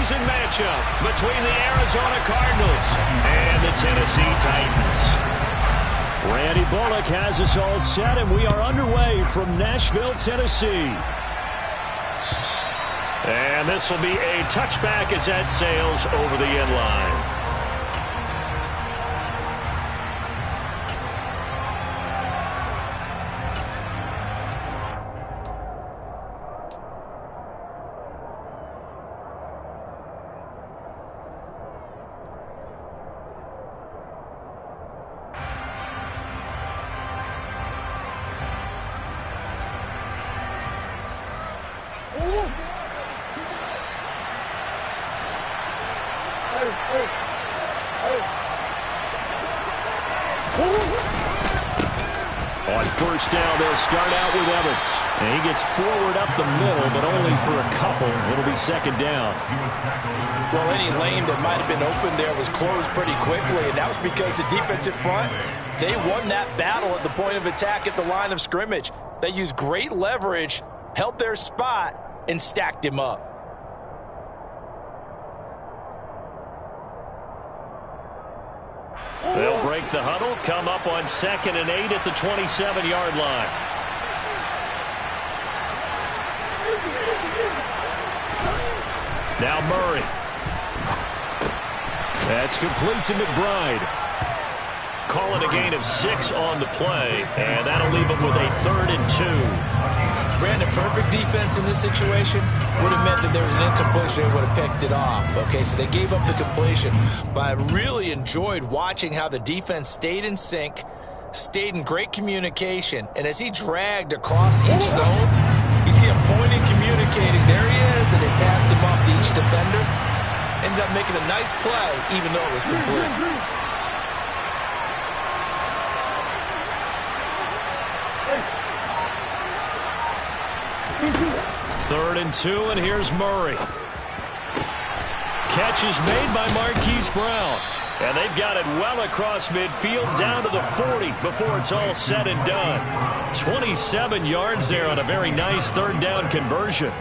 preseason matchup between the Arizona Cardinals and the Tennessee Titans. Randy Bullock has us all set, and we are underway from Nashville, Tennessee. And this will be a touchback as that sails over the end line. On first down, they'll start out with Evans. And he gets forward up the middle, but only for a couple. It'll be second down. Well, any lane that might have been open there was closed pretty quickly, and that was because the defensive front, they won that battle at the point of attack at the line of scrimmage. They used great leverage, held their spot, and stacked him up. They'll break the huddle, come up on 2nd and 8 at the 27-yard line. Now Murray. That's complete to McBride. Calling a gain of 6 on the play, and that'll leave them with a 3rd and 2. Brandon, perfect defense in this situation would have meant that there was an incompletion. They would have picked it off. Okay, so they gave up the completion. But I really enjoyed watching how the defense stayed in sync, stayed in great communication. And as he dragged across each zone, you see him pointing, communicating. There he is, and they passed him off to each defender. Ended up making a nice play, even though it was complete. 3rd and 2, and here's Murray. Catch is made by Marquise Brown. And they've got it well across midfield down to the 40 before it's all said and done. 27 yards there on a very nice 3rd down conversion.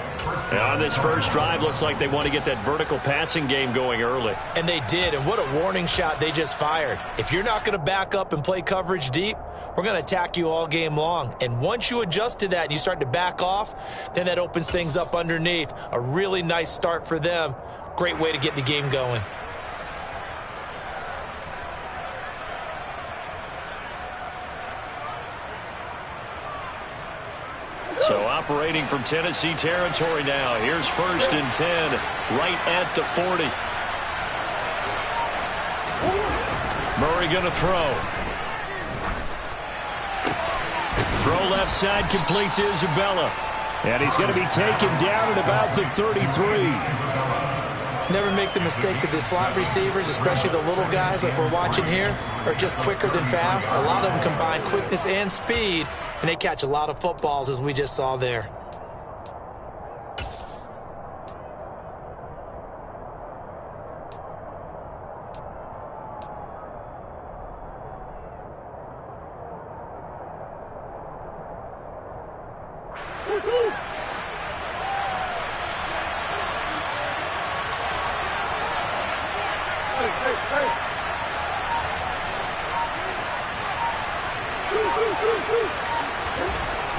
And on this first drive, looks like they want to get that vertical passing game going early. And they did, and what a warning shot they just fired. If you're not going to back up and play coverage deep, we're going to attack you all game long. And once you adjust to that and you start to back off, then that opens things up underneath. A really nice start for them. Great way to get the game going. So operating from Tennessee territory now. Here's 1st and 10, right at the 40. Murray going to throw. Throw left side, complete to Isabella. And he's going to be taken down at about the 33. Never make the mistake that the slot receivers, especially the little guys like we're watching here, are just quicker than fast. A lot of them combine quickness and speed, and they catch a lot of footballs, as we just saw there.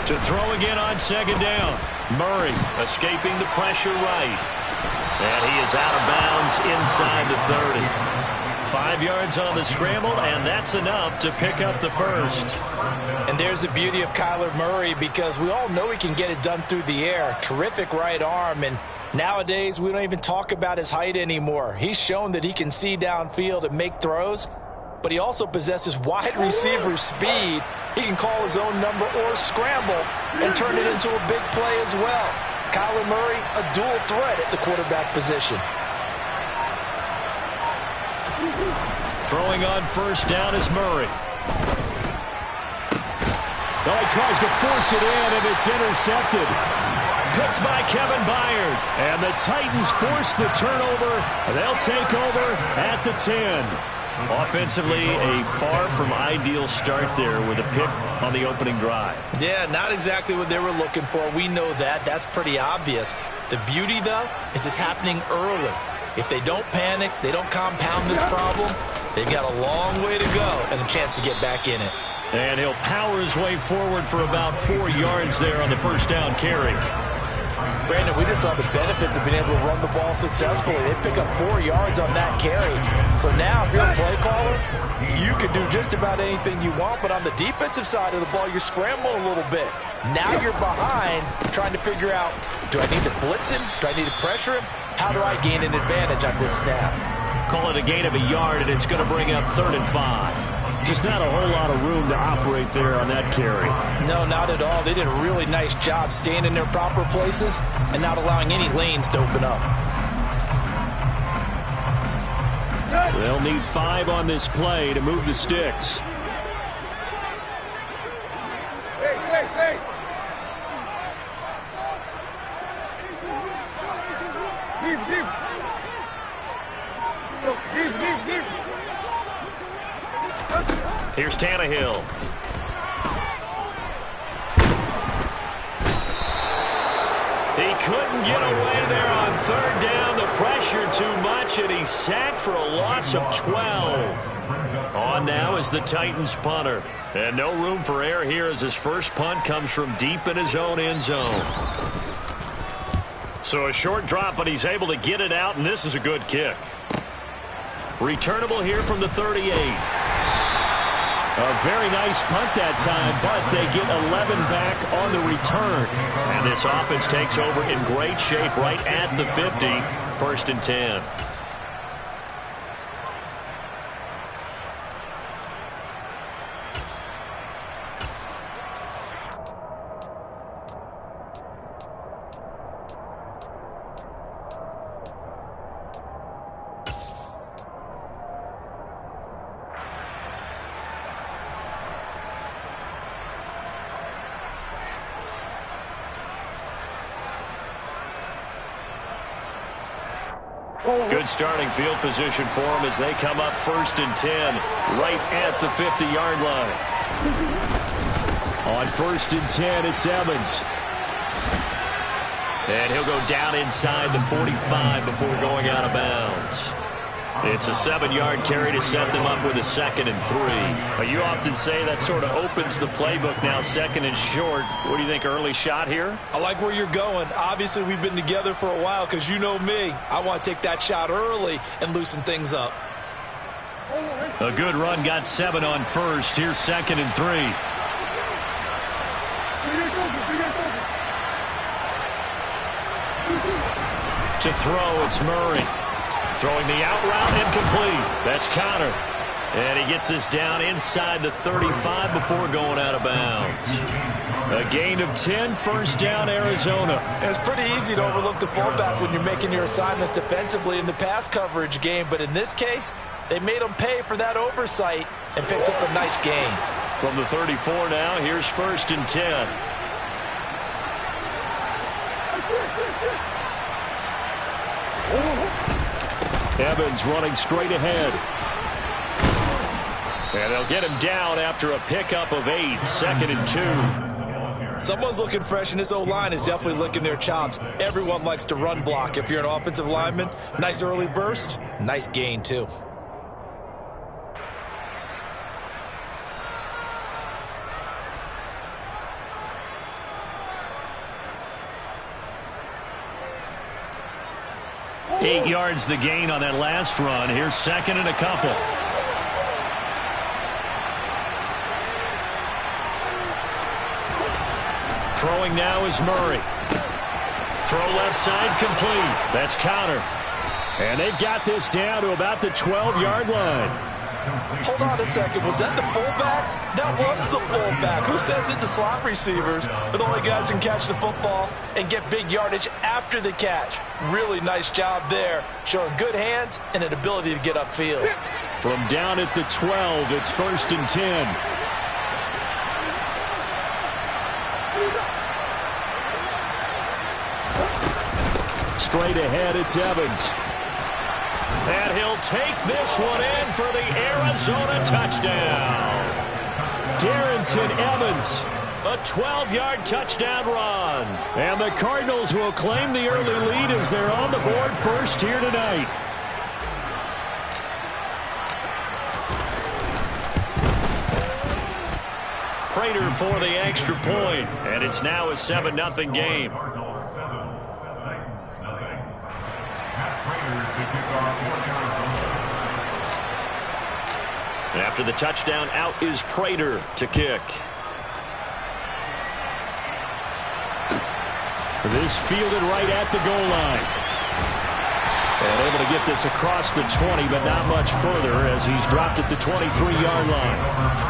To throw again on 2nd down. Murray escaping the pressure right. And he is out of bounds inside the 30. 5 yards on the scramble, and that's enough to pick up the first. And there's the beauty of Kyler Murray, because we all know he can get it done through the air. Terrific right arm, and nowadays we don't even talk about his height anymore. He's shown that he can see downfield and make throws, but he also possesses wide receiver speed. He can call his own number or scramble and turn it into a big play as well. Kyler Murray, a dual threat at the quarterback position. Throwing on 1st down is Murray. Oh, he tries to force it in, and it's intercepted. Picked by Kevin Byard. And the Titans force the turnover. They'll take over at the 10. Offensively, a far from ideal start there with a pick on the opening drive. Yeah, not exactly what they were looking for. We know that. That's pretty obvious. The beauty, though, is it's happening early. If they don't panic, they don't compound this problem, they've got a long way to go and a chance to get back in it. And he'll power his way forward for about 4 yards there on the first down carry. Brandon, we just saw the benefits of being able to run the ball successfully. They pick up 4 yards on that carry. So now if you're a play caller, you can do just about anything you want, but on the defensive side of the ball, you're scrambling a little bit. Now you're behind trying to figure out, do I need to blitz him? Do I need to pressure him? How do I gain an advantage on this snap? Call it a gain of a yard, and it's going to bring up 3rd and 5. Just not a whole lot of room to operate there on that carry. No, not at all. They did a really nice job staying in their proper places and not allowing any lanes to open up. They'll need 5 on this play to move the sticks. Hey. Deep. Here's Tannehill. He couldn't get away there on 3rd down. The pressure too much, and he's sacked for a loss of 12. On now is the Titans punter. And no room for error here as his first punt comes from deep in his own end zone. So a short drop, but he's able to get it out, and this is a good kick. Returnable here from the 38. A very nice punt that time, but they get 11 back on the return. And this offense takes over in great shape right at the 50. 1st and 10. Good starting field position for them as they come up 1st and 10 right at the 50-yard line. On 1st and 10, it's Evans. And he'll go down inside the 45 before going out of bounds. It's a 7-yard carry to set them up with a 2nd and 3. You often say that sort of opens the playbook now, 2nd and short. What do you think, early shot here? I like where you're going. Obviously, we've been together for a while because you know me. I want to take that shot early and loosen things up. A good run, got 7 on 1st. Here's 2nd and 3. To throw, it's Murray. Throwing the out route, incomplete. That's Connor. And he gets this down inside the 35 before going out of bounds. A gain of 10, 1st down, Arizona. It's pretty easy to overlook the fullback when you're making your assignments defensively in the pass coverage game. But in this case, they made him pay for that oversight and picks up a nice gain. From the 34 now, here's 1st and 10. Evans running straight ahead. And they'll get him down after a pickup of 8, 2nd and 2. Someone's looking fresh, and this O-line is definitely licking their chops. Everyone likes to run block. If you're an offensive lineman, nice early burst, nice gain too. Eight yards the gain on that last run. Here's 2nd and a couple. Throwing now is Murray. Throw left side complete. That's Connor. And they've got this down to about the 12-yard line. Hold on a second. Was that the fullback? That was the fullback. Who says it? The slot receivers are the only guys who can catch the football and get big yardage after the catch. Really nice job there, showing good hands and an ability to get upfield. From down at the 12, it's 1st and 10. Straight ahead, it's Evans. And he'll take this one in for the Arizona touchdown. Darrington Evans, a 12-yard touchdown run. And the Cardinals will claim the early lead as they're on the board first here tonight. Prater for the extra point, and it's now a 7-0 game. After the touchdown, out is Prater to kick. This fielded right at the goal line. And able to get this across the 20, but not much further as he's dropped at the 23-yard line.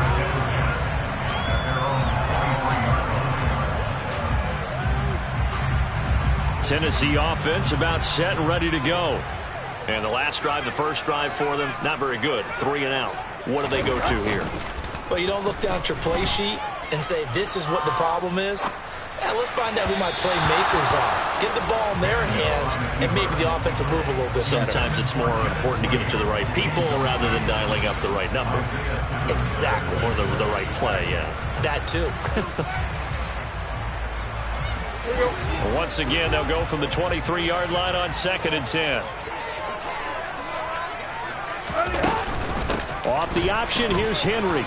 Tennessee offense about set and ready to go. And the last drive, the first drive for them, not very good. 3 and out. What do they go to here? Well, you don't look down at your play sheet and say, this is what the problem is. Yeah, let's find out who my playmakers are. Get the ball in their hands, and maybe the offense will move a little bit better. Sometimes it's more important to get it to the right people rather than dialing up the right number. Exactly. Or the right play, yeah. That too. Once again, they'll go from the 23-yard line on 2nd and 10. Off the option, here's Henry.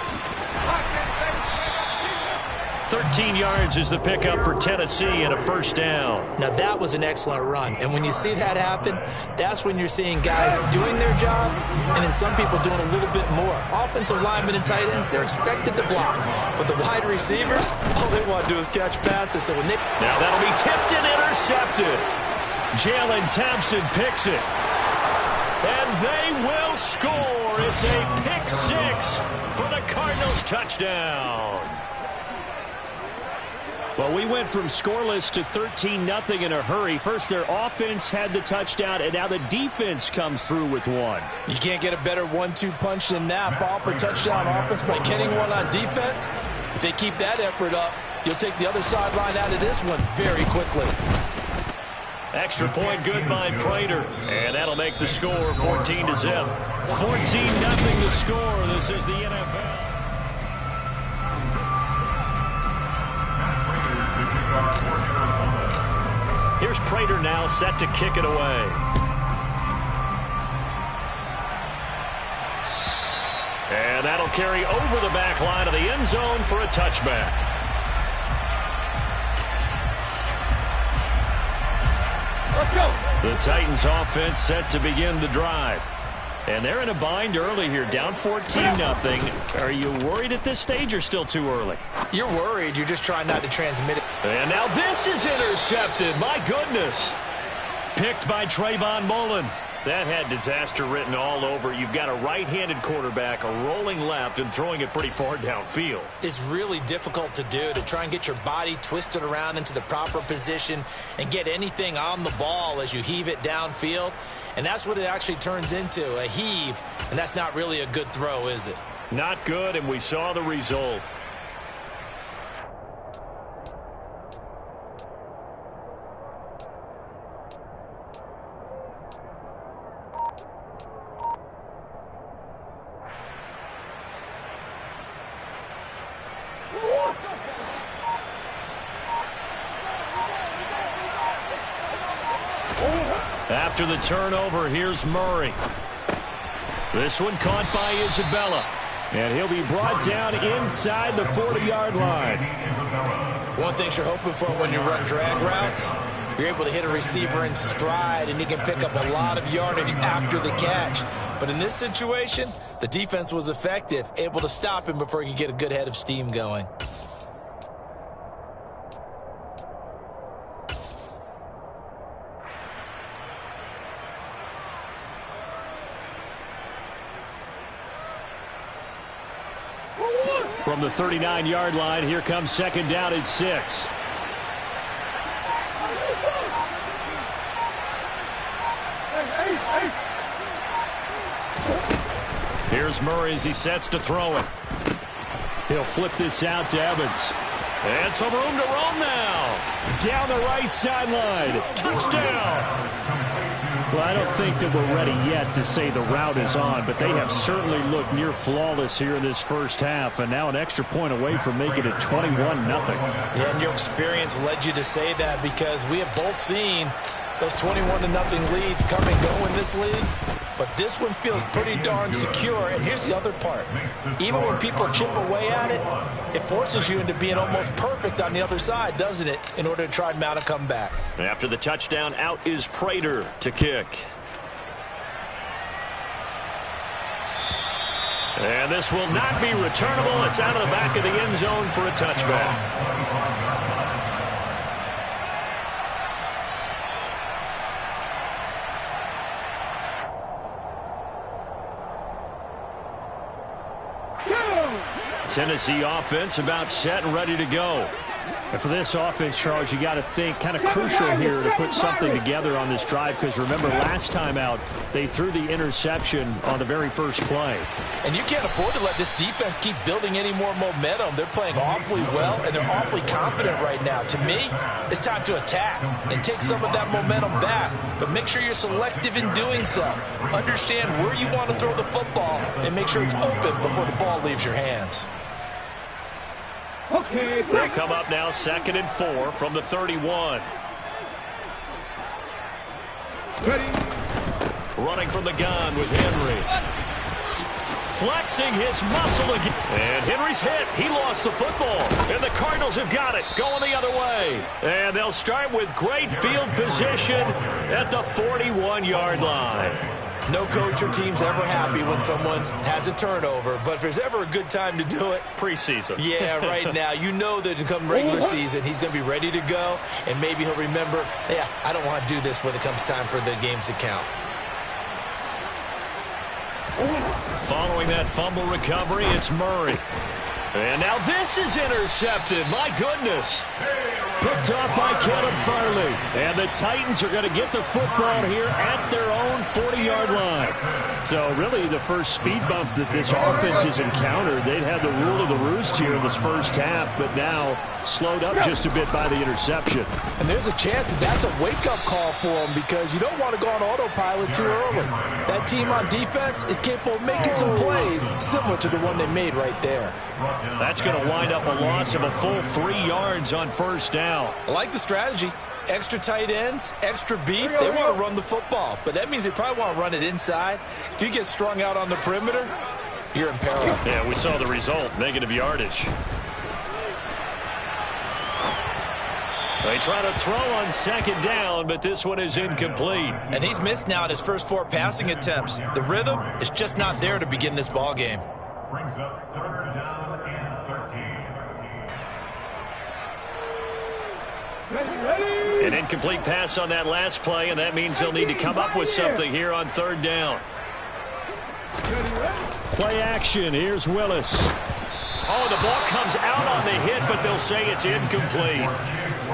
13 yards is the pickup for Tennessee and a first down. Now that was an excellent run. And when you see that happen, that's when you're seeing guys doing their job and then some people doing a little bit more. Offensive linemen and tight ends, they're expected to block. But the wide receivers, all they want to do is catch passes. So when they... Now that'll be tipped and intercepted. Jalen Thompson picks it. And they will score. It's a pick 6 for the Cardinals touchdown. Well, we went from scoreless to 13-0 in a hurry. First, their offense had the touchdown, and now the defense comes through with one. You can't get a better 1-2 punch than that. Ball for touchdown offense by getting one on defense. If they keep that effort up, you'll take the other sideline out of this one very quickly. Extra point good by Prater. And that'll make the score 14-0. 14-0 the score. This is the NFL. Here's Prater now set to kick it away. And that'll carry over the back line of the end zone for a touchback. Let's go. The Titans offense set to begin the drive. And they're in a bind early here, down 14-0. Are you worried at this stage or still too early? You're worried. You're just trying not to transmit it. And now this is intercepted. My goodness. Picked by Trayvon Mullen. That had disaster written all over. You've got a right-handed quarterback, a rolling left, and throwing it pretty far downfield. It's really difficult to do, to try and get your body twisted around into the proper position and get anything on the ball as you heave it downfield. And that's what it actually turns into, a heave. And that's not really a good throw, is it? Not good, and we saw the result. After the turnover, here's Murray. This one caught by Isabella. And he'll be brought down inside the 40-yard line. One thing you're hoping for when you run drag routes, you're able to hit a receiver in stride, and he can pick up a lot of yardage after the catch. But in this situation, the defense was effective, able to stop him before he could get a good head of steam going. From the 39-yard line, here comes second down at 6. Here's Murray as he sets to throw it. He'll flip this out to Evans. And some room to roam now. Down the right sideline. Touchdown. Well, I don't think that we're ready yet to say the route is on, but they have certainly looked near flawless here in this first half, and now an extra point away from making it 21-0. Yeah, and your experience led you to say that, because we have both seen Those 21-0 leads come and go in this league, but this one feels pretty darn secure. And here's the other part. Even when people chip away at it, it forces you into being almost perfect on the other side, doesn't it, in order to try and mount a comeback. After the touchdown, out is Prater to kick. And this will not be returnable. It's out of the back of the end zone for a touchback. Tennessee offense about set and ready to go. And for this offense, Charles, you got to think kind of crucial here to put something together on this drive, because remember last time out they threw the interception on the very first play. And you can't afford to let this defense keep building any more momentum. They're playing awfully well, and they're awfully confident right now. To me, it's time to attack and take some of that momentum back, but make sure you're selective in doing so. Understand where you want to throw the football and make sure it's open before the ball leaves your hands. Okay, they'll come up now 2nd and 4 from the 31. Ready. Running from the gun with Henry. Flexing his muscle again. And Henry's hit. He lost the football. And the Cardinals have got it. Going the other way. And they'll start with great field position at the 41-yard line. No coach or team's ever happy when someone has a turnover, but if there's ever a good time to do it, preseason. Yeah, right now. You know that come regular season, he's going to be ready to go, and maybe he'll remember, yeah, I don't want to do this when it comes time for the games to count. Following that fumble recovery, it's Murray. And now this is intercepted. My goodness. Picked off by Caleb Farley. And the Titans are going to get the football here at their own 40-yard line. So really the first speed bump that this offense has encountered. They'd had the rule of the roost here in this first half, but now slowed up just a bit by the interception. And there's a chance that that's a wake-up call for them, because you don't want to go on autopilot too early. That team on defense is capable of making some plays similar to the one they made right there. That's going to wind up a loss of a full 3 yards on first down. I like the strategy. Extra tight ends, extra beef. They want to run the football, but that means they probably want to run it inside. If you get strung out on the perimeter, you're in peril. Yeah, we saw the result, negative yardage. They try to throw on 2nd down, but this one is incomplete. And he's missed now in his first 4 passing attempts. The rhythm is just not there to begin this ball game. Brings up 3rd down and 13. An incomplete pass on that last play, and that means they'll need to come up with something here on 3rd down. Play action. Here's Willis. Oh, the ball comes out on the hit, but they'll say it's incomplete.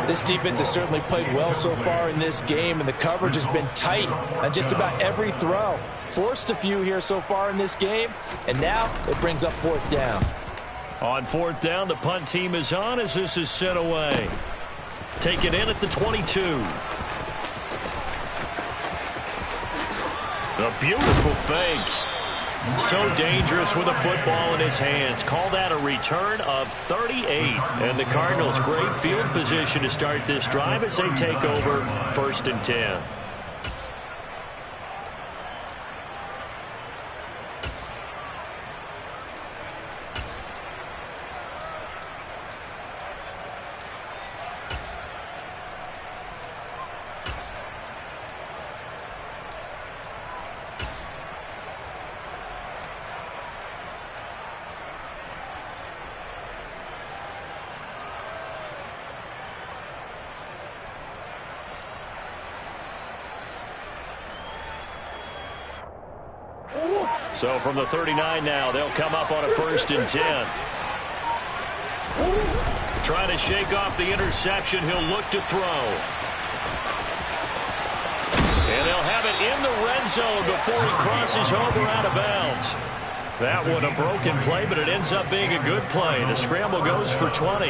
This defense has certainly played well so far in this game, and the coverage has been tight on just about every throw. Forced a few here so far in this game, and now it brings up 4th down. On 4th down, the punt team is on as this is sent away. Take it in at the 22. A beautiful fake. So dangerous with a football in his hands. Call that a return of 38. And the Cardinals, great field position to start this drive as they take over 1st and 10. So from the 39 now, they'll come up on a 1st and 10. Trying to shake off the interception. He'll look to throw. And they'll have it in the red zone before he crosses over out of bounds. That one a broken play, but it ends up being a good play. The scramble goes for 20.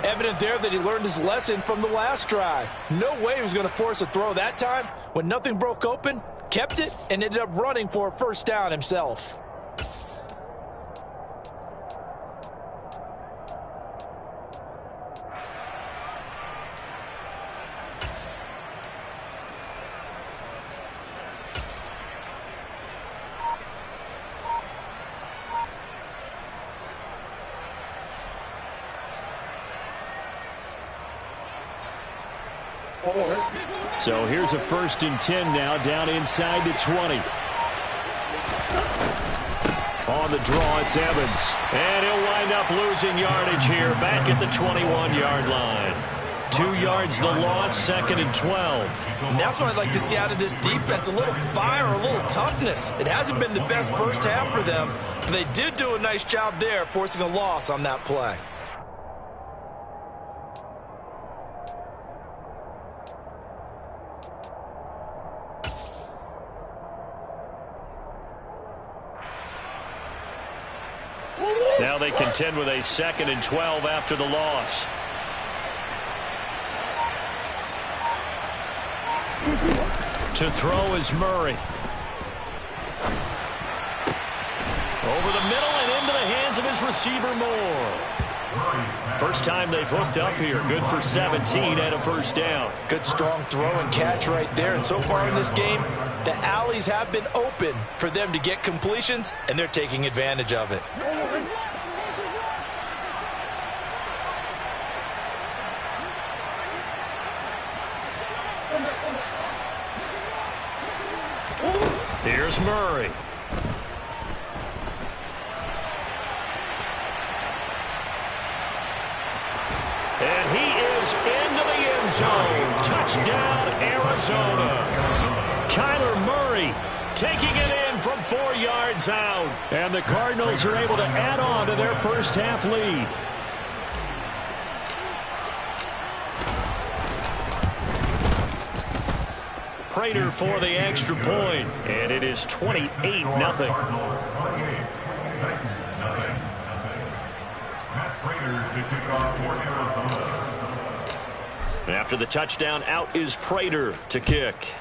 Evident there that he learned his lesson from the last drive. No way he was going to force a throw that time. When nothing broke open, kept it, and ended up running for a 1st down himself. So here's a 1st and 10 now, down inside the 20. On the draw, it's Evans. And he'll wind up losing yardage here, back at the 21-yard line. 2 yards the loss, 2nd and 12. And that's what I'd like to see out of this defense, a little fire, a little toughness. It hasn't been the best first half for them, but they did do a nice job there, forcing a loss on that play. Now they contend with a 2nd and 12 after the loss. To throw is Murray. Over the middle and into the hands of his receiver, Moore. First time they've hooked up here. Good for 17 and a 1st down. Good strong throw and catch right there. And so far in this game, the alleys have been open for them to get completions, and they're taking advantage of it. Here's Murray. And he is into the end zone. Touchdown, Arizona. Kyler Murray taking it in from 4 yards out. And the Cardinals are able to add on to their first half lead. Prater for the extra point, and it is 28-0. After the touchdown, out is Prater to kick.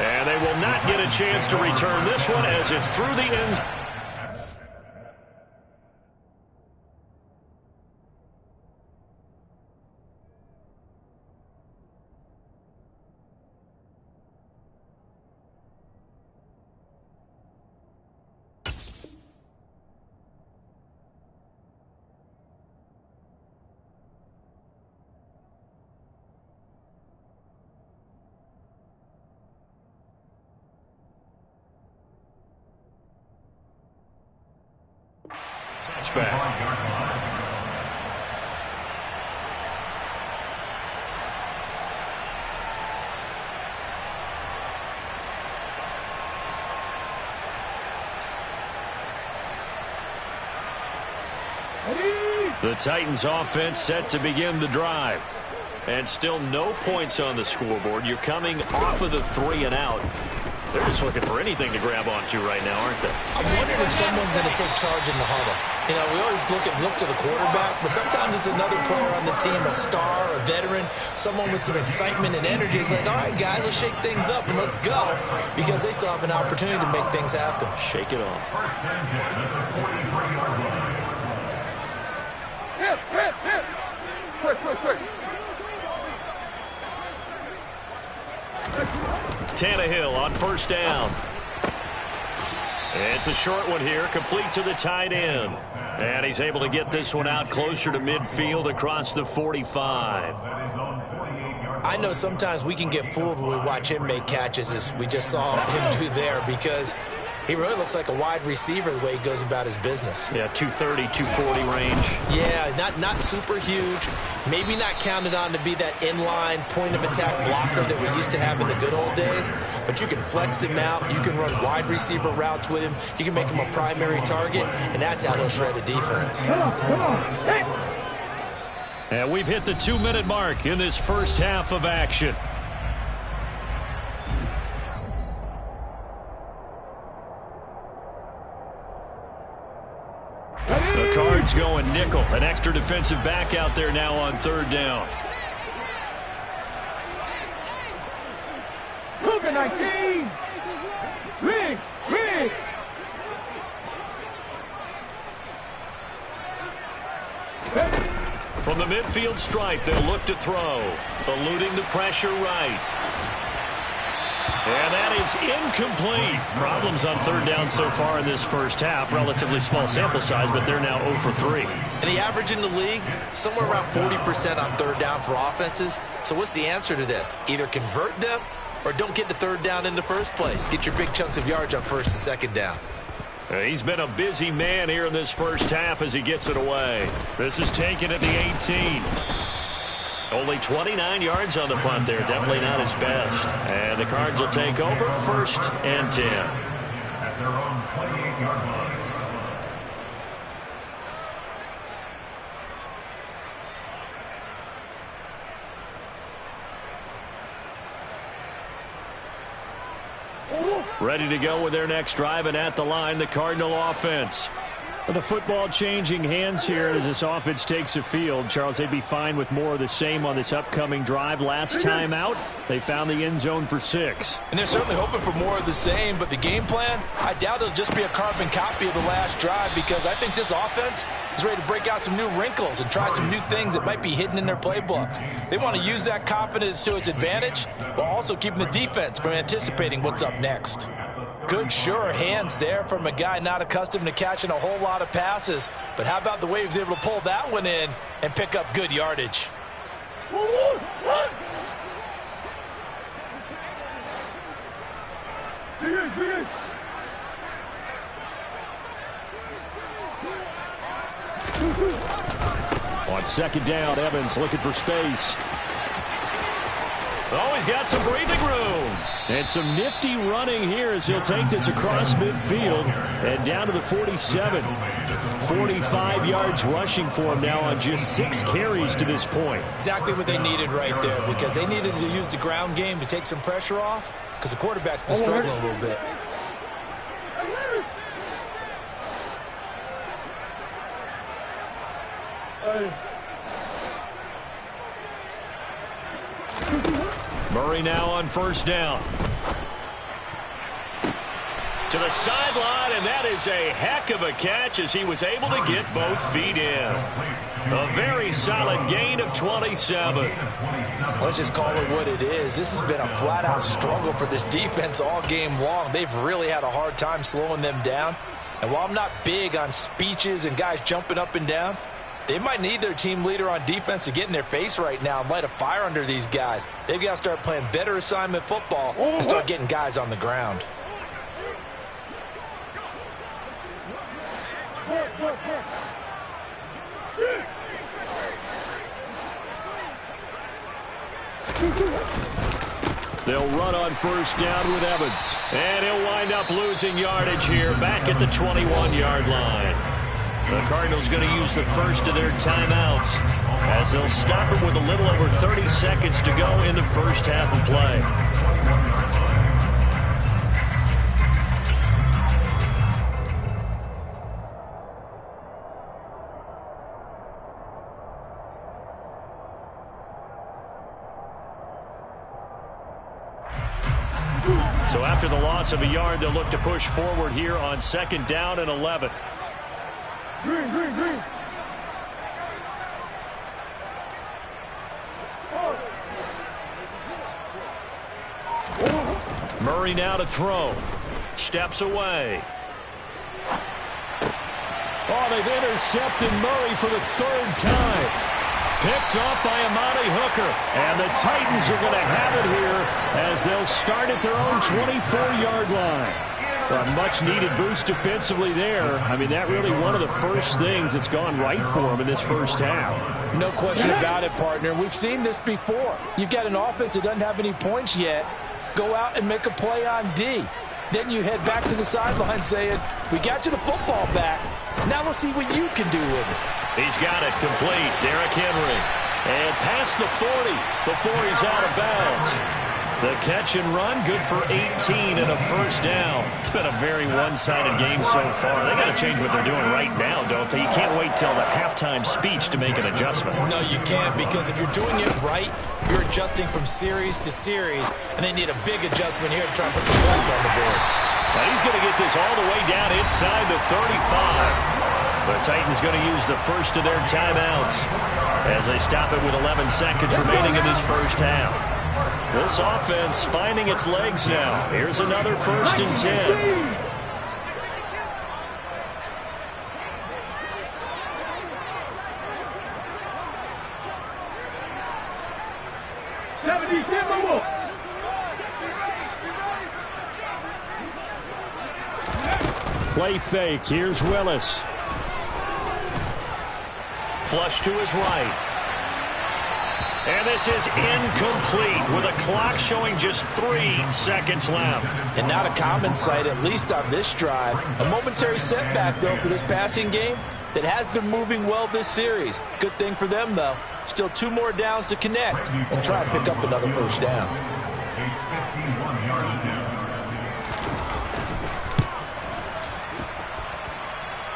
And they will not get a chance to return this one as it's through the end zone. Touchback. The Titans offense set to begin the drive. And still no points on the scoreboard. You're coming off of the 3 and out. They're just looking for anything to grab onto right now, aren't they? I'm wondering if someone's going to take charge in the huddle. You know, we always look to the quarterback, but sometimes it's another player on the team, a star, a veteran, someone with some excitement and energy. It's like, all right, guys, let's shake things up and let's go, because they still have an opportunity to make things happen. Shake it off. Quick. Tannehill on 1st down. It's a short one here, complete to the tight end. And he's able to get this one out closer to midfield across the 45. I know sometimes we can get fooled when we watch him make catches, as we just saw him do there, because he really looks like a wide receiver the way he goes about his business. Yeah, 230, 240 range. Yeah, not super huge. Maybe not counted on to be that inline point-of-attack blocker that we used to have in the good old days. But you can flex him out. You can run wide receiver routes with him. You can make him a primary target, and that's how he'll shred a defense. Come on. Hey. And we've hit the 2-minute mark in this first half of action. The Cards going nickel. An extra defensive back out there now on 3rd down. Cougar 19. Rig. From the midfield stripe, they'll look to throw. Eluding the pressure right. And that is incomplete. Problems on third down so far in this first half. Relatively small sample size, but they're now 0 for 3. And the average in the league, somewhere around 40% on third down for offenses. So what's the answer to this? Either convert them or don't get the third down in the first place. Get your big chunks of yards on first and second down. He's been a busy man here in this first half as he gets it away. This is taken at the 18. Only 29 yards on the punt there. Definitely not his best. And the Cards will take over 1st and 10. At their own 28-yard line. Ready to go with their next drive, and at the line, the Cardinal offense. The football changing hands here as this offense takes the field. Charles, they'd be fine with more of the same on this upcoming drive. Last time out, they found the end zone for 6. And they're certainly hoping for more of the same, but the game plan, I doubt it'll just be a carbon copy of the last drive, because I think this offense is ready to break out some new wrinkles and try some new things that might be hidden in their playbook. They want to use that confidence to its advantage while also keeping the defense from anticipating what's up next. Good, sure hands there from a guy not accustomed to catching a whole lot of passes. But how about the way he was able to pull that one in and pick up good yardage? On second down, Evans looking for space. Oh, he's got some breathing room. And some nifty running here as he'll take this across midfield and down to the 47. 45 yards rushing for him now on just 6 carries to this point. Exactly what they needed right there, because they needed to use the ground game to take some pressure off, because the quarterback's been struggling a little bit. Murray now on first down. To the sideline, and that is a heck of a catch as he was able to get both feet in. A very solid gain of 27. Let's just call it what it is. This has been a flat-out struggle for this defense all game long. They've really had a hard time slowing them down. And while I'm not big on speeches and guys jumping up and down, they might need their team leader on defense to get in their face right now and light a fire under these guys. They've got to start playing better assignment football and start getting guys on the ground. They'll run on first down with Evans. And he'll wind up losing yardage here back at the 21-yard line. The Cardinals going to use the first of their timeouts as they'll stop it with a little over 30 seconds to go in the first half of play. So after the loss of a yard, they'll look to push forward here on second down and 11. Green. Murray now to throw. Steps away. Oh, they've intercepted Murray for the 3rd time. Picked off by Amani Hooker. And the Titans are going to have it here as they'll start at their own 24-yard line. A much-needed boost defensively there. I mean, that really one of the first things that's gone right for them in this first half. No question about it, partner. We've seen this before. You've got an offense that doesn't have any points yet. Go out and make a play on D. Then you head back to the sideline saying, we got you the football back. Now let's see what you can do with it. He's got it complete. Derrick Henry. And past the 40 before he's out of bounds. The catch and run, good for 18 and a first down. It's been a very one-sided game so far. They got to change what they're doing right now, don't they? You can't wait till the halftime speech to make an adjustment. No, you can't, because if you're doing it right, you're adjusting from series to series, and they need a big adjustment here to try and put some points on the board. Now he's going to get this all the way down inside the 35. The Titans going to use the first of their timeouts as they stop it with 11 seconds remaining in this first half. This offense finding its legs now. Here's another 1st and 10. Play fake. Here's Willis. Flush to his right. And this is incomplete with a clock showing just 3 seconds left. And not a common sight, at least on this drive. A momentary setback, though, for this passing game that has been moving well this series. Good thing for them, though. Still 2 more downs to connect and try and pick up another 1st down.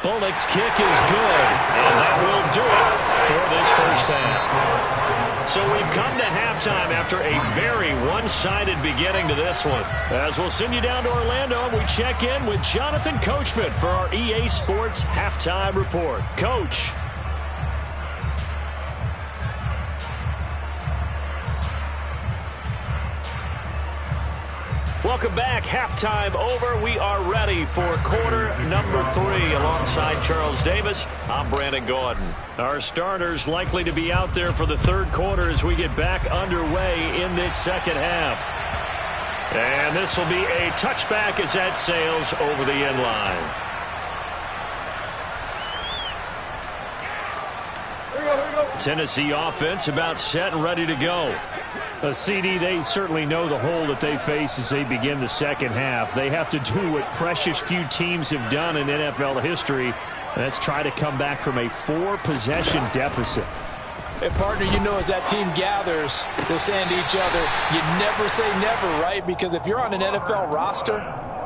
Bullock's kick is good, and that will do it for this 1st half. So we've come to halftime after a very one-sided beginning to this one. As we'll send you down to Orlando, we check in with Jonathan Coachman for our EA Sports Halftime Report. Coach. Welcome back. Halftime over. We are ready for quarter number 3 alongside Charles Davis. I'm Brandon Gordon. Our starters likely to be out there for the 3rd quarter as we get back underway in this 2nd half. And this will be a touchback as that sails over the end line. Tennessee offense about set and ready to go. CD, they certainly know the hole that they face as they begin the 2nd half. They have to do what precious few teams have done in NFL history. That's try to come back from a 4-possession deficit. And, partner, you know as that team gathers, they're saying to each other, you never say never, right? Because if you're on an NFL roster,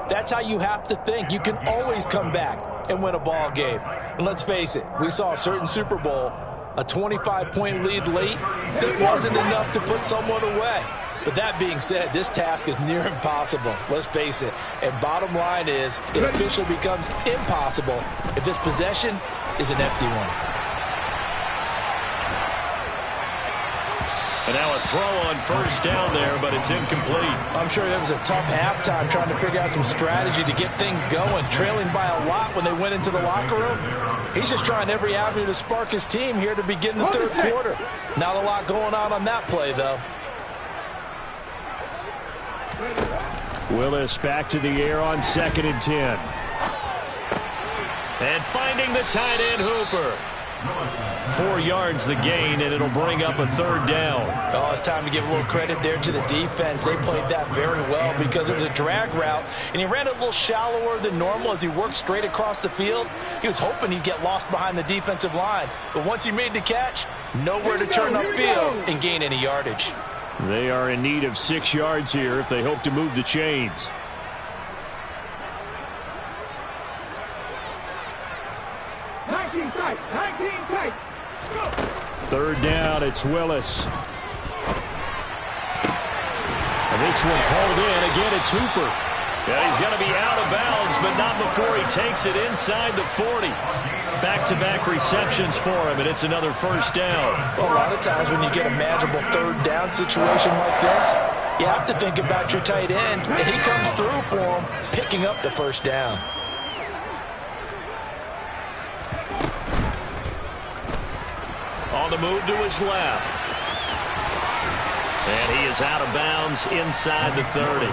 that's how you have to think. You can always come back and win a ball game. And let's face it, we saw a certain Super Bowl, a 25-point lead late that wasn't enough to put someone away. But that being said, this task is near impossible. Let's face it. And bottom line is, it officially becomes impossible if this possession is an empty one. And now a throw on 1st down there, but it's incomplete. I'm sure that was a tough halftime trying to figure out some strategy to get things going, trailing by a lot when they went into the locker room. He's just trying every avenue to spark his team here to begin the 3rd quarter. Not a lot going on that play, though. Willis back to the air on 2nd and 10. And finding the tight end Hooper. 4 yards the gain, and it'll bring up a 3rd down. Oh, it's time to give a little credit there to the defense. They played that very well because it was a drag route, and he ran a little shallower than normal as he worked straight across the field. He was hoping he'd get lost behind the defensive line, but once he made the catch, nowhere to turn upfield and gain any yardage. They are in need of 6 yards here if they hope to move the chains. Third down, it's Willis. And this one pulled in. Again, it's Hooper. Yeah, he's going to be out of bounds, but not before he takes it inside the 40. Back-to-back receptions for him, and it's another 1st down. Well, a lot of times when you get a manageable 3rd down situation like this, you have to think about your tight end, and he comes through for him, picking up the 1st down. On the move to his left. And he is out of bounds inside the 30.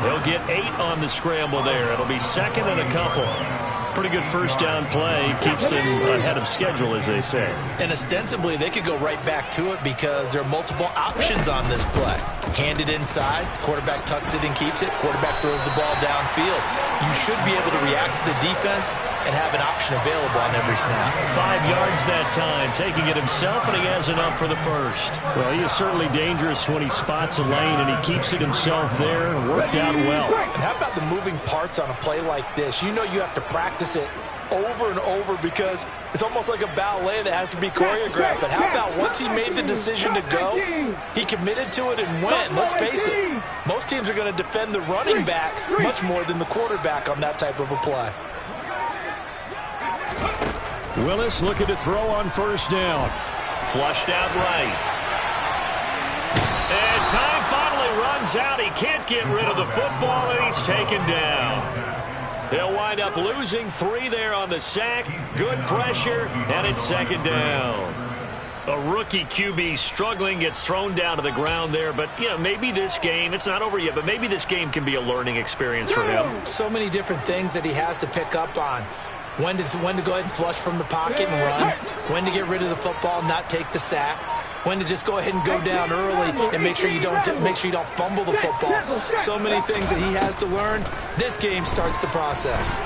He'll get 8 on the scramble there. It'll be 2nd and a couple. Pretty good 1st down play. Keeps them ahead of schedule, as they say. And ostensibly, they could go right back to it because there are multiple options on this play. Handed inside, quarterback tucks it and keeps it, quarterback throws the ball downfield. You should be able to react to the defense and have an option available on every snap. 5 yards that time, taking it himself, and he has enough for the 1st. Well, he is certainly dangerous when he spots a lane, and he keeps it himself there. Worked out well. And how about the moving parts on a play like this? You know you have to practice it over and over because it's almost like a ballet that has to be choreographed. But how about once he made the decision to go, he committed to it and went. Let's face it, most teams are going to defend the running back much more than the quarterback on that type of a play. Willis looking to throw on 1st down. Flushed out right. And time finally runs out. He can't get rid of the football, and he's taken down. They'll wind up losing 3 there on the sack. Good pressure, and it's second down. A rookie QB struggling, gets thrown down to the ground there. But, you know, maybe this game, it's not over yet, but maybe this game can be a learning experience for him. So many different things that he has to pick up on. When to go ahead and flush from the pocket and run. When to get rid of the football, not take the sack. When to just go ahead and go down early and make sure you don't fumble the football. So many things that he has to learn. This game starts the process.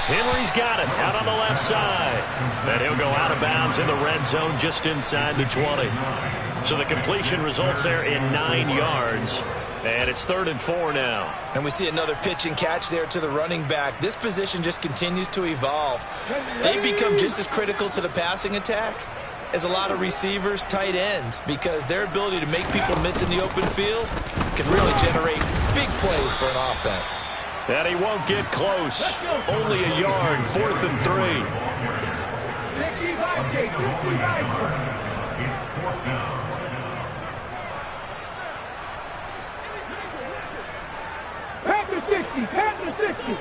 Henry's got it out on the left side. And he'll go out of bounds in the red zone just inside the 20. So the completion results there in 9 yards. And it's 3rd and 4 now. And we see another pitch and catch there to the running back. This position just continues to evolve. They become just as critical to the passing attack as a lot of receivers, tight ends, because their ability to make people miss in the open field can really generate big plays for an offense. And he won't get close. Only a yard, 4th and 3. It's 4th down. Pass to 60. Pass to 60.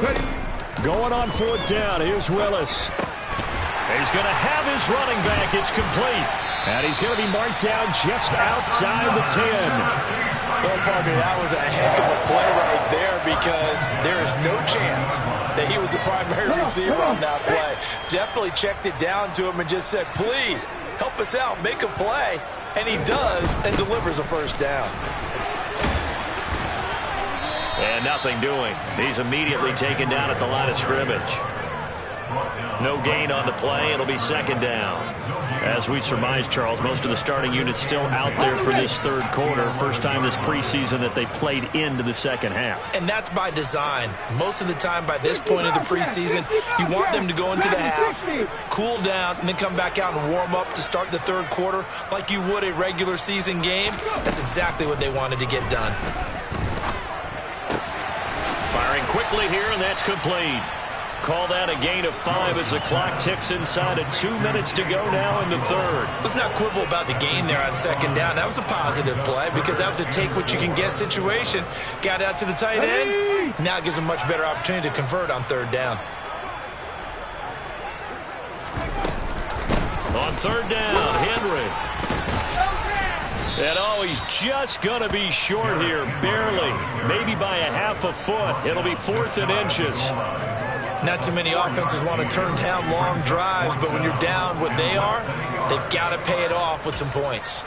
Ready. Going on 4th down. Here's Willis. He's going to have his running back. It's complete. And he's going to be marked down just outside the 10. Well, partner, that was a heck of a play right there because there is no chance that he was the primary receiver on that play. Definitely checked it down to him and just said, please, help us out, make a play. And he does and delivers a first down. And nothing doing. He's immediately taken down at the line of scrimmage. No gain on the play. It'll be second down. As we surmise, Charles, most of the starting units still out there for this 3rd quarter. First time this preseason that they played into the second half. And that's by design. Most of the time by this point of the preseason, you want them to go into the half, cool down, and then come back out and warm up to start the 3rd quarter like you would a regular season game. That's exactly what they wanted to get done. Firing quickly here, and that's complete. Call that a gain of 5 as the clock ticks inside of 2 minutes to go now in the 3rd. Let's not quibble about the gain there on second down. That was a positive play because that was a take-what-you-can-get situation. Got out to the tight end. Now it gives a much better opportunity to convert on 3rd down. On 3rd down, Henry. And oh, he's just going to be short here, barely. Maybe by a half a foot. It'll be 4th and inches. Not too many offenses want to turn down long drives, but when you're down what they are, they've got to pay it off with some points.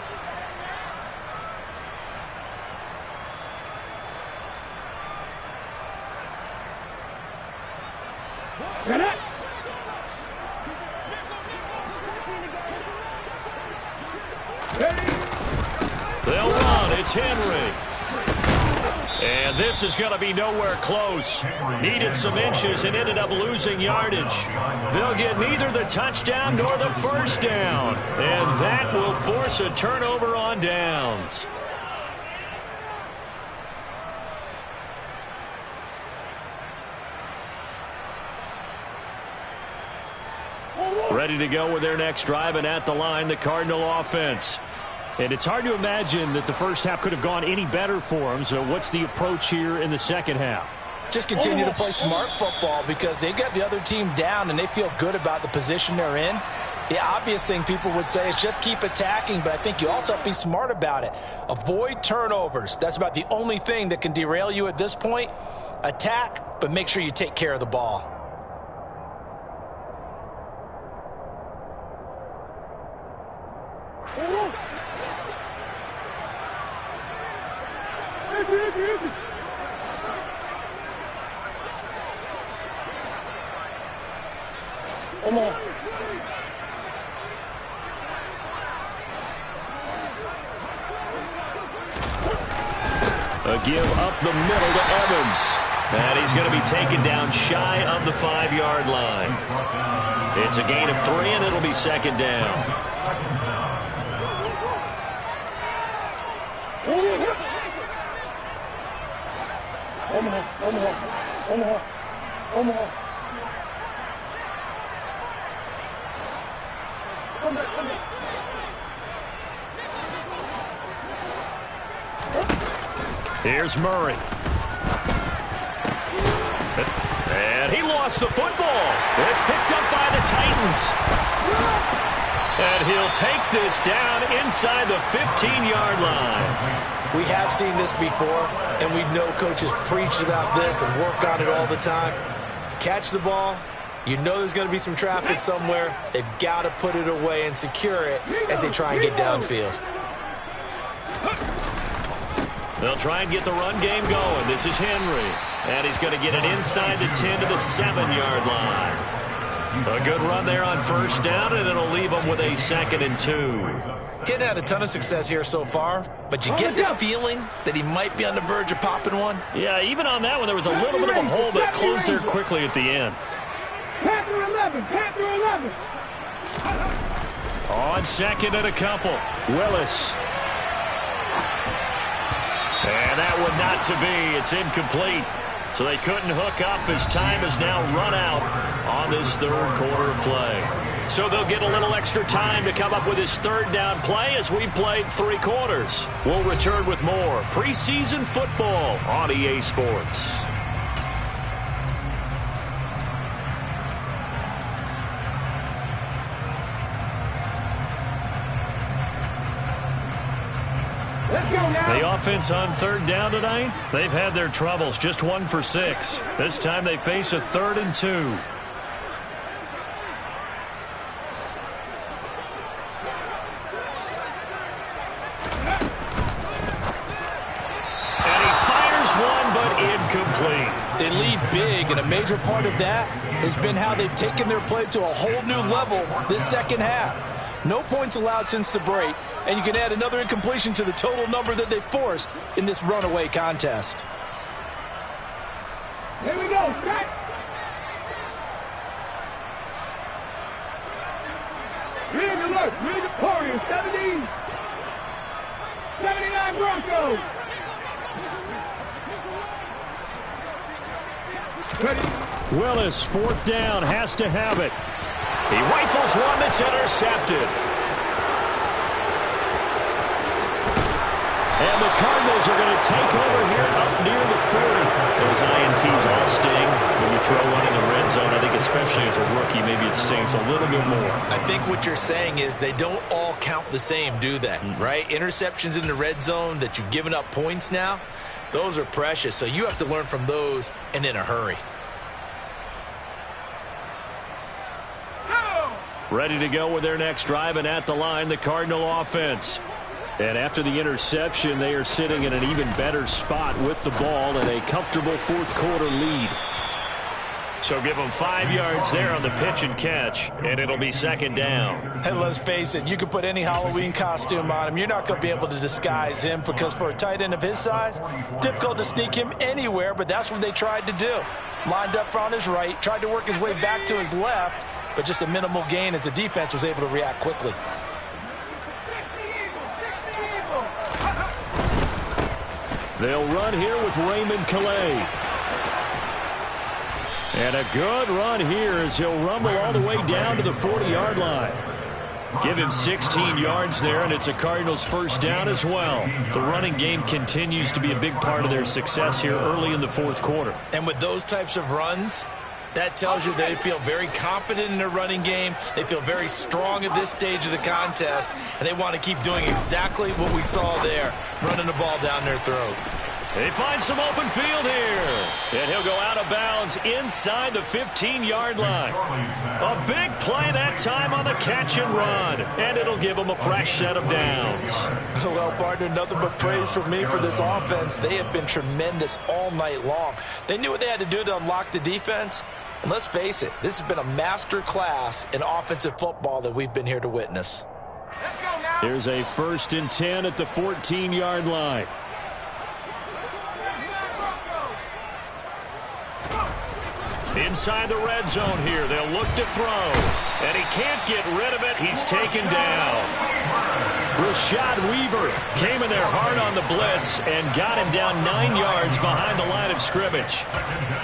They'll run. It's Henry. And this is going to be nowhere close. Needed some inches and ended up losing yardage. They'll get neither the touchdown nor the first down. And that will force a turnover on downs. Ready to go with their next drive, and at the line, the Cardinal offense. And it's hard to imagine that the first half could have gone any better for them. So what's the approach here in the second half? Just continue to play smart football because they got the other team down and they feel good about the position they're in. The obvious thing people would say is just keep attacking, but I think you also have to be smart about it. Avoid turnovers. That's about the only thing that can derail you at this point. Attack, but make sure you take care of the ball. A give up the middle to Evans. And he's going to be taken down shy of the 5-yard line. It's a gain of 3, and it'll be second down. Here's Murray. And he lost the football. It's picked up by the Titans. And he'll take this down inside the 15-yard line. We have seen this before, and we know coaches preach about this and work on it all the time. Catch the ball. You know there's going to be some traffic somewhere. They've got to put it away and secure it as they try and get downfield. They'll try and get the run game going. This is Henry. And he's going to get it inside the 10 to the 7-yard line. A good run there on first down, and it'll leave them with a 2nd and 2. Getting had a ton of success here so far, but you get the feeling that he might be on the verge of popping one. Yeah, even on that one, there was a little bit of a hole that closed there quickly at the end. Panther 11, Panther 11. On 2nd and a couple, Willis. And that one not to be. It's incomplete. So they couldn't hook up as time has now run out on this 3rd quarter of play. So they'll get a little extra time to come up with his 3rd down play as we played 3 quarters. We'll return with more preseason football on EA Sports. The offense on 3rd down tonight, they've had their troubles. Just 1 for 6. This time they face a 3rd and 2. And he fires one, but incomplete. They lead big, and a major part of that has been how they've taken their play to a whole new level this second half. No points allowed since the break, and you can add another incompletion to the total number that they forced in this runaway contest. Here we go, set. Read alert, read the Warriors, 70. 79 Broncos. Ready. Willis, 4th down, has to have it. He rifles one that's intercepted. And the Cardinals are going to take over here up near the 40. Those INTs all sting when you throw one in the red zone. I think especially as a rookie, maybe it stings a little bit more. I think what you're saying is they don't all count the same, do they? Right? Interceptions in the red zone that you've given up points now, those are precious. So you have to learn from those and in a hurry. Ready to go with their next drive, and at the line, the Cardinal offense. And after the interception, they are sitting in an even better spot with the ball and a comfortable 4th quarter lead. So give them 5 yards there on the pitch and catch, and it'll be 2nd down. And let's face it, you can put any Halloween costume on him. You're not going to be able to disguise him because for a tight end of his size, difficult to sneak him anywhere, but that's what they tried to do. Lined up on his right, tried to work his way back to his left, but just a minimal gain as the defense was able to react quickly. They'll run here with Raymond Calais. And a good run here as he'll rumble all the way down to the 40-yard line. Give him 16 yards there, and it's a Cardinals 1st down as well. The running game continues to be a big part of their success here early in the 4th quarter. And with those types of runs, that tells you they feel very confident in their running game. They feel very strong at this stage of the contest, and they want to keep doing exactly what we saw there, running the ball down their throat. They find some open field here. And he'll go out of bounds inside the 15-yard line. A big play that time on the catch and run. And it'll give them a fresh set of downs. Well, partner, nothing but praise from me for this offense. They have been tremendous all night long. They knew what they had to do to unlock the defense. And let's face it, this has been a master class in offensive football that we've been here to witness. Let's go now. Here's a 1st and 10 at the 14-yard line. Inside the red zone here, they'll look to throw. And he can't get rid of it. He's taken down. Rashad Weaver came in there hard on the blitz and got him down 9 yards behind the line of scrimmage.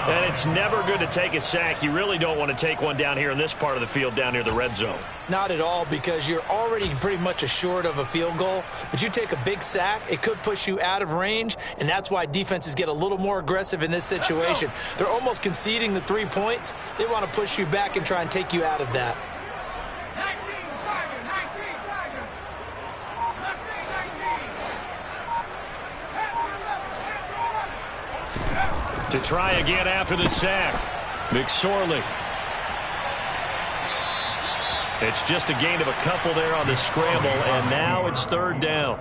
And it's never good to take a sack. You really don't want to take one down here in this part of the field down near the red zone. Not at all, because you're already pretty much assured of a field goal. But you take a big sack, it could push you out of range, and that's why defenses get a little more aggressive in this situation. They're almost conceding the 3 points. They want to push you back and try and take you out of that. To try again after the sack, McSorley. It's just a gain of a couple there on the scramble, and now it's 3rd down.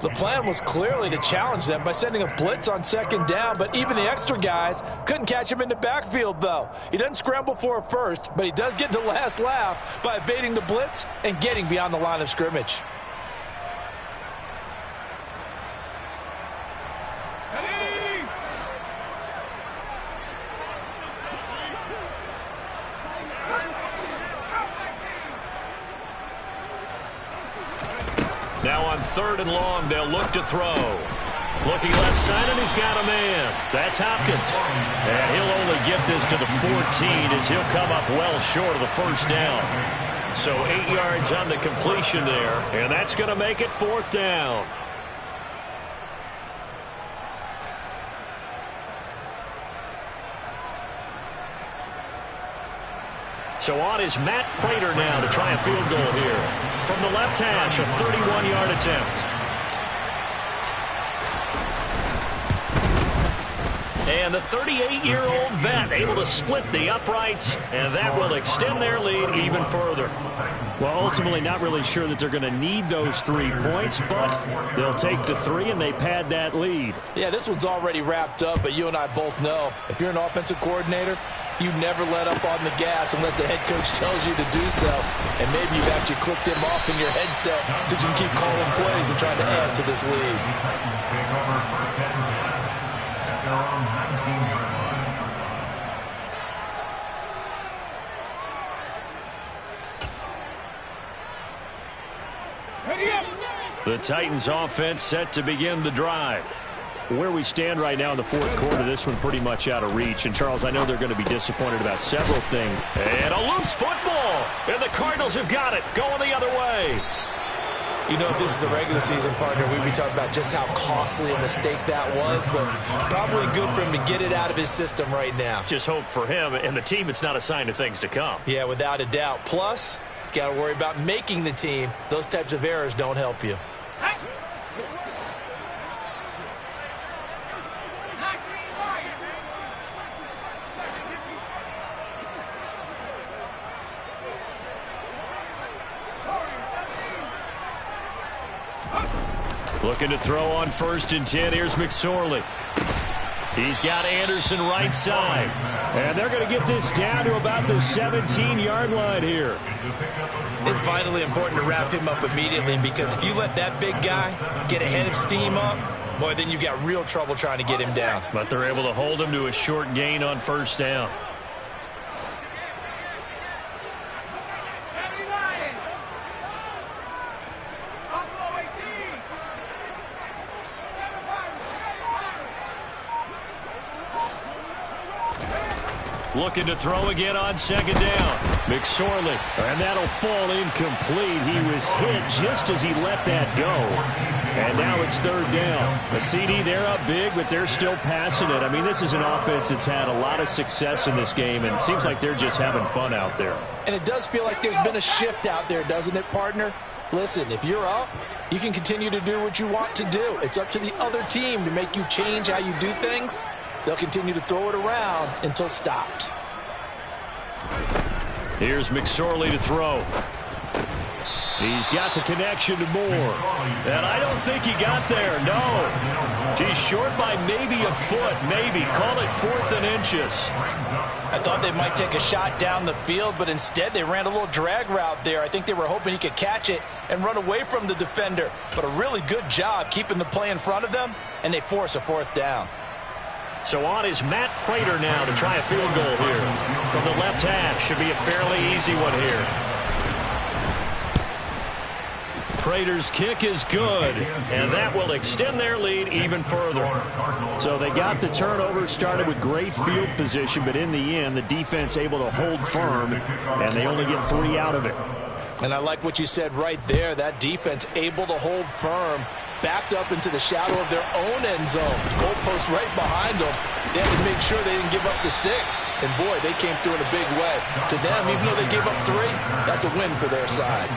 The plan was clearly to challenge them by sending a blitz on 2nd down, but even the extra guys couldn't catch him in the backfield, though. He doesn't scramble for a first, but he does get the last laugh by evading the blitz and getting beyond the line of scrimmage. Now on 3rd and long, they'll look to throw. Looking left side, and he's got a man. That's Hopkins. And he'll only get this to the 14 as he'll come up well short of the 1st down. So 8 yards on the completion there, and that's going to make it 4th down. So on is Matt Prater now to try a field goal here. From the left hash, a 31-yard attempt. And the 38-year-old vet able to split the uprights, and that will extend their lead even further. Well, ultimately not really sure that they're going to need those 3 points, but they'll take the 3 and they pad that lead. Yeah, this one's already wrapped up, but you and I both know if you're an offensive coordinator, you never let up on the gas unless the head coach tells you to do so. And maybe you've actually clicked him off in your headset so you can keep calling plays and trying to add to this lead. Take over 1st and 10 at their own 19-yard line. The Titans offense set to begin the drive. Where we stand right now in the 4th quarter, this one pretty much out of reach. And, Charles, I know they're going to be disappointed about several things. And a loose football. And the Cardinals have got it. Going the other way. You know, if this is the regular season, partner, we'd be talking about just how costly a mistake that was, but probably good for him to get it out of his system right now. Just hope for him and the team it's not a sign of things to come. Yeah, without a doubt. Plus, you got to worry about making the team. Those types of errors don't help you. Looking to throw on 1st and 10. Here's McSorley. He's got Anderson right side. And they're going to get this down to about the 17-yard line here. It's vitally important to wrap him up immediately, because if you let that big guy get ahead of steam up, boy, then you've got real trouble trying to get him down. But they're able to hold him to a short gain on 1st down. Looking to throw again on 2nd down. McSorley. And that'll fall incomplete. He was hit just as he let that go. And now it's 3rd down. The CD, they're up big, but they're still passing it. I mean, this is an offense that's had a lot of success in this game, and it seems like they're just having fun out there. And it does feel like there's been a shift out there, doesn't it, partner? Listen, if you're up, you can continue to do what you want to do. It's up to the other team to make you change how you do things. They'll continue to throw it around until stopped. Here's McSorley to throw. He's got the connection to Moore. And I don't think he got there, no. He's short by maybe a foot, maybe. Call it 4th and inches. I thought they might take a shot down the field, but instead they ran a little drag route there. I think they were hoping he could catch it and run away from the defender. But a really good job keeping the play in front of them, and they force a 4th down. So on is Matt Prater now to try a field goal here. From the left hash, should be a fairly easy one here. Prater's kick is good, and that will extend their lead even further. So they got the turnover, started with great field position, but in the end, the defense able to hold firm, and they only get 3 out of it. And I like what you said right there. That defense able to hold firm, backed up into the shadow of their own end zone. Goalpost right behind them. They had to make sure they didn't give up the 6. And, boy, they came through in a big way. To them, even though they gave up 3, that's a win for their side.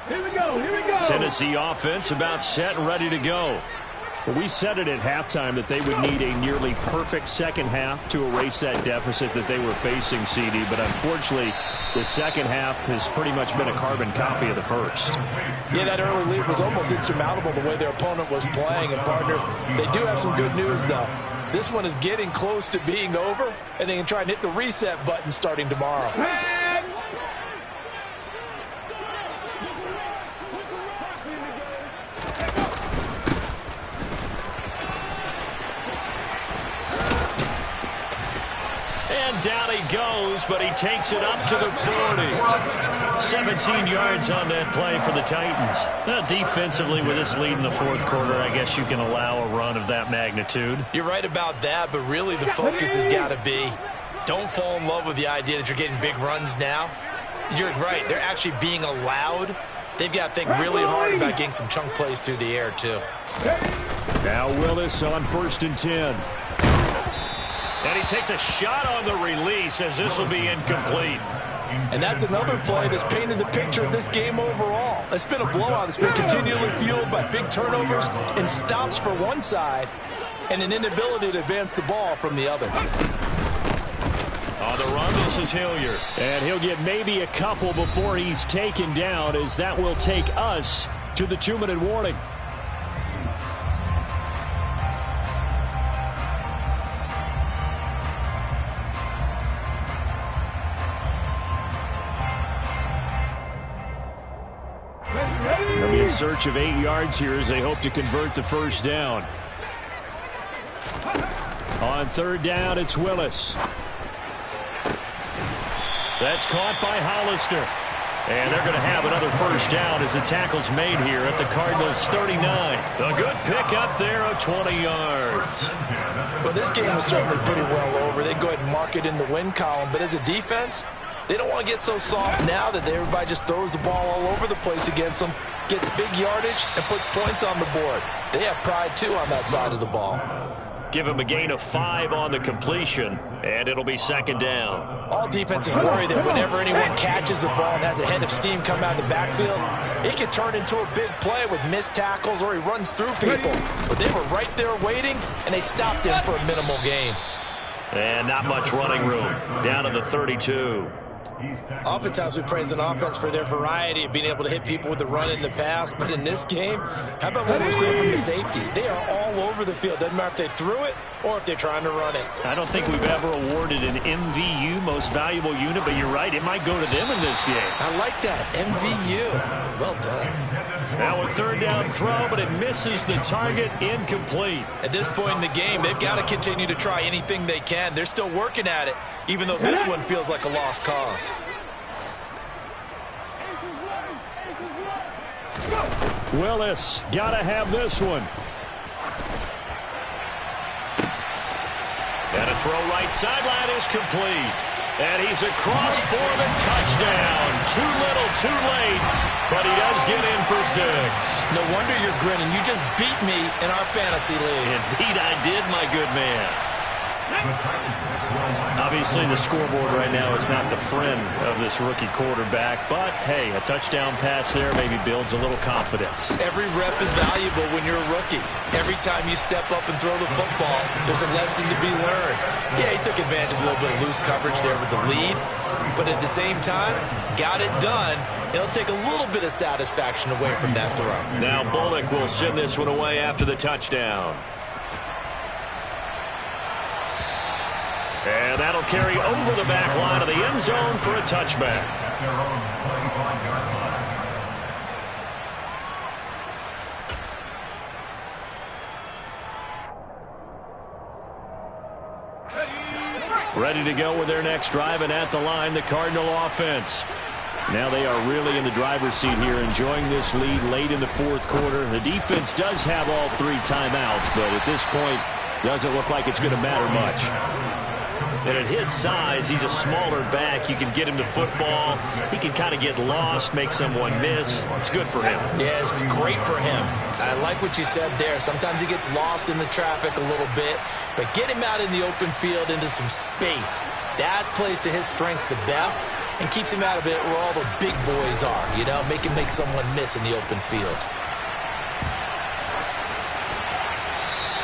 Here we go. Here we go. Tennessee offense about set and ready to go. Well, we said it at halftime that they would need a nearly perfect second half to erase that deficit that they were facing, CD. But unfortunately, the second half has pretty much been a carbon copy of the first. Yeah, that early lead was almost insurmountable the way their opponent was playing. And, partner, they do have some good news, though. This one is getting close to being over, and they can try and hit the reset button starting tomorrow. And down he goes, but he takes it up to the 40. 17 yards on that play for the Titans. Now, defensively, with this lead in the fourth quarter, I guess you can allow a run of that magnitude. You're right about that, but really the focus has got to be don't fall in love with the idea that you're getting big runs now. You're right. They're actually being allowed. They've got to think really hard about getting some chunk plays through the air, too. Now Willis on 1st and 10. And he takes a shot on the release as this will be incomplete. And that's another play that's painted the picture of this game overall. It's been a blowout. It's been continually fueled by big turnovers and stops for one side and an inability to advance the ball from the other. On the run, this is Hilliard. And he'll get maybe a couple before he's taken down, as that will take us to the 2-minute warning. They'll be in search of 8 yards here as they hope to convert the first down. On 3rd down, it's Willis. That's caught by Hollister. And they're going to have another first down as the tackle's made here at the Cardinals' 39. A good pick up there of 20 yards. Well, this game was certainly pretty well over. They go ahead and mark it in the win column. But as a defense, they don't want to get so soft now that everybody just throws the ball all over the place against them, gets big yardage, and puts points on the board. They have pride, too, on that side of the ball. Give him a gain of 5 on the completion, and it'll be 2nd down. All defenses worry that whenever anyone catches the ball and has a head of steam come out of the backfield, it can turn into a big play with missed tackles or he runs through people. But they were right there waiting, and they stopped him for a minimal gain. And not much running room. Down to the 32. Oftentimes we praise an offense for their variety of being able to hit people with the run in the past, but in this game, how about what we're seeing from the safeties? They are all over the field. Doesn't matter if they threw it or if they're trying to run it. I don't think we've ever awarded an MVU, most valuable unit, but you're right, it might go to them in this game. I like that, MVU. Well done. Now a 3rd down throw, but it misses the target, incomplete. At this point in the game, they've got to continue to try anything they can. They're still working at it, even though this one feels like a lost cause. Willis, gotta have this one. And a throw right sideline is complete. And he's across for the touchdown. Too little, too late, but he does get in for 6. No wonder you're grinning. You just beat me in our fantasy league. Indeed I did, my good man. Obviously, the scoreboard right now is not the friend of this rookie quarterback, but, hey, a touchdown pass there maybe builds a little confidence. Every rep is valuable when you're a rookie. Every time you step up and throw the football, there's a lesson to be learned. Yeah, he took advantage of a little bit of loose coverage there with the lead, but at the same time, got it done. It'll take a little bit of satisfaction away from that throw. Now Bullock will send this one away after the touchdown. And that'll carry over the back line of the end zone for a touchback. Ready to go with their next drive, and at the line, the Cardinal offense. Now they are really in the driver's seat here, enjoying this lead late in the fourth quarter. The defense does have all 3 timeouts, but at this point, doesn't look like it's going to matter much. And at his size, he's a smaller back. You can get him to football. He can kind of get lost, make someone miss. It's good for him. Yeah, it's great for him. I like what you said there. Sometimes he gets lost in the traffic a little bit, but get him out in the open field into some space. That plays to his strengths the best and keeps him out of it where all the big boys are, you know, make him make someone miss in the open field.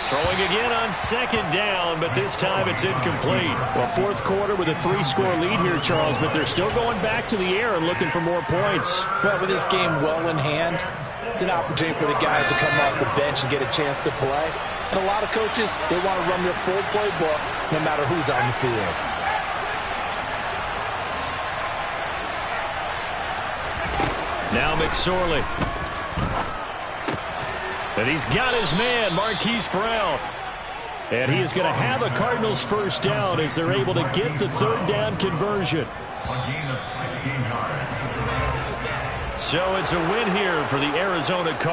Throwing again on second down, but this time it's incomplete. Well, fourth quarter with a 3-score lead here, Charles, but they're still going back to the air and looking for more points. Well, with this game well in hand, it's an opportunity for the guys to come off the bench and get a chance to play. And a lot of coaches, they want to run their full playbook no matter who's on the field. Now McSorley. And he's got his man, Marquise Brown. And he is going to have a Cardinals first down as they're able to get the third down conversion. So it's a win here for the Arizona Cardinals.